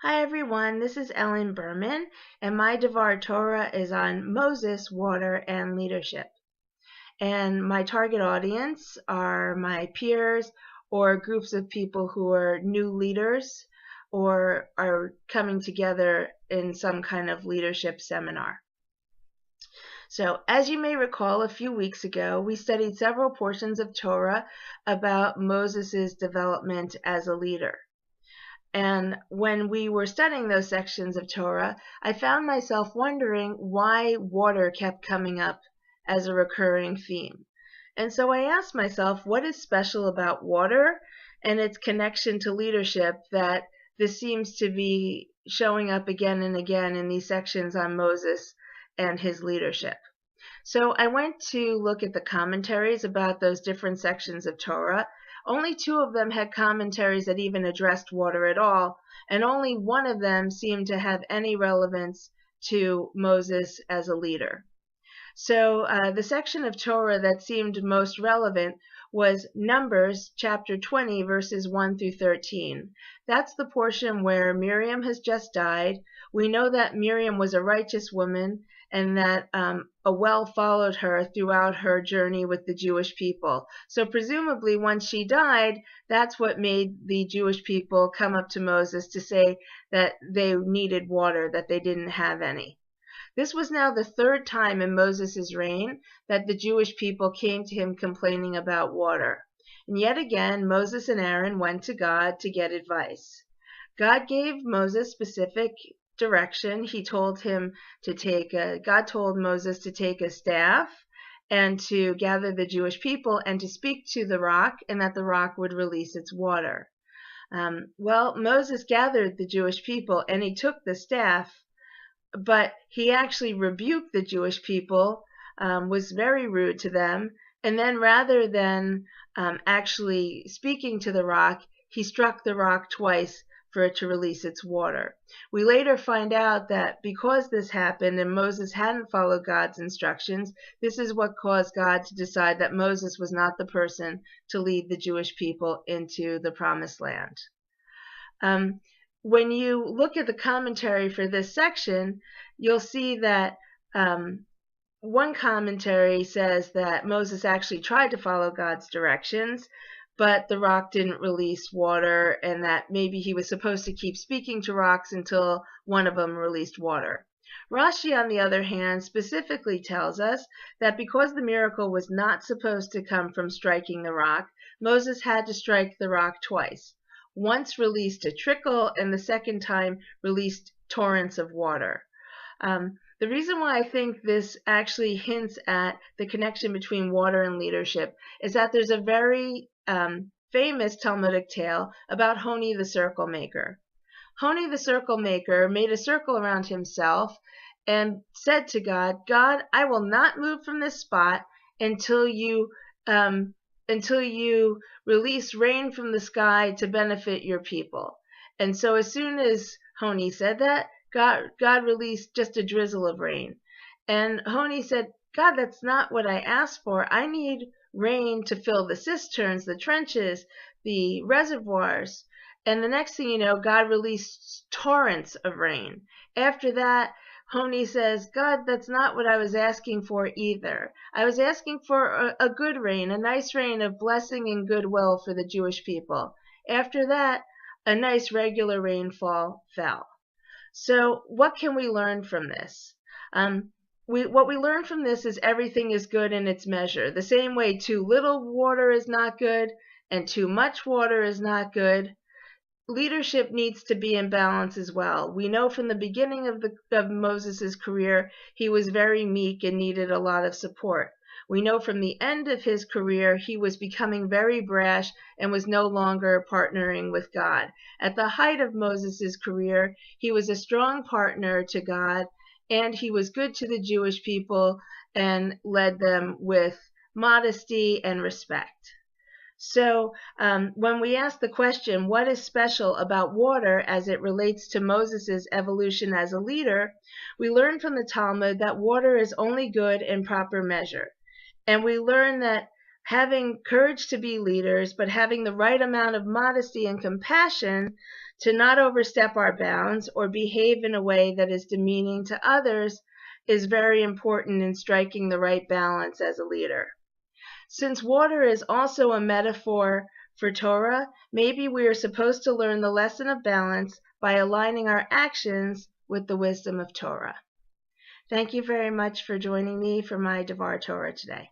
Hi everyone, this is Ellen Berman, and my Devar Torah is on Moses, water, and leadership. And my target audience are my peers or groups of people who are new leaders or are coming together in some kind of leadership seminar. So, as you may recall, a few weeks ago, we studied several portions of Torah about Moses' development as a leader. And when we were studying those sections of Torah, I found myself wondering why water kept coming up as a recurring theme. And so I asked myself, what is special about water and its connection to leadership that this seems to be showing up again and again in these sections on Moses and his leadership? So I went to look at the commentaries about those different sections of Torah. Only two of them had commentaries that even addressed water at all, and only one of them seemed to have any relevance to Moses as a leader. So the section of Torah that seemed most relevant was Numbers chapter 20, verses 1 through 13. That's the portion where Miriam has just died. We know that Miriam was a righteous woman and that a well followed her throughout her journey with the Jewish people. So presumably once she died, that's what made the Jewish people come up to Moses to say that they needed water, that they didn't have any. This was now the third time in Moses' reign that the Jewish people came to him complaining about water. And yet again, Moses and Aaron went to God to get advice. God gave Moses specific direction. God told Moses to take a staff and to gather the Jewish people and to speak to the rock, and that the rock would release its water. Moses gathered the Jewish people and he took the staff, but he actually rebuked the Jewish people, was very rude to them, and then rather than actually speaking to the rock, he struck the rock twice for it to release its water. We later find out that because this happened and Moses hadn't followed God's instructions, this is what caused God to decide that Moses was not the person to lead the Jewish people into the promised land. When you look at the commentary for this section, you'll see that one commentary says that Moses actually tried to follow God's directions, but the rock didn't release water, and that maybe he was supposed to keep speaking to rocks until one of them released water. Rashi, on the other hand, specifically tells us that because the miracle was not supposed to come from striking the rock, Moses had to strike the rock twice. Once released a trickle, and the second time released torrents of water. The reason why I think this actually hints at the connection between water and leadership is that there's a very famous Talmudic tale about Honi the circle maker. Honi the circle maker made a circle around himself and said to God, God, I will not move from this spot until you release rain from the sky to benefit your people. And so as soon as Honi said that, God released just a drizzle of rain. And Honi said, God, that's not what I asked for. I need rain to fill the cisterns, the trenches, the reservoirs. And the next thing you know, God released torrents of rain. After that, Honi says, God, that's not what I was asking for either. I was asking for a good rain, a nice rain of blessing and goodwill for the Jewish people. After that, a nice regular rainfall fell. So what can we learn from this? What we learn from this is everything is good in its measure. The same way too little water is not good and too much water is not good. Leadership needs to be in balance as well. We know from the beginning of Moses' career, he was very meek and needed a lot of support. We know from the end of his career, he was becoming very brash and was no longer partnering with God. At the height of Moses' career, he was a strong partner to God, and he was good to the Jewish people and led them with modesty and respect. So when we ask the question, what is special about water as it relates to Moses' evolution as a leader, we learn from the Talmud that water is only good in proper measure. And we learn that having courage to be leaders, but having the right amount of modesty and compassion To not overstep our bounds or behave in a way that is demeaning to others is very important in striking the right balance as a leader. Since water is also a metaphor for Torah, maybe we are supposed to learn the lesson of balance by aligning our actions with the wisdom of Torah. Thank you very much for joining me for my Devar Torah today.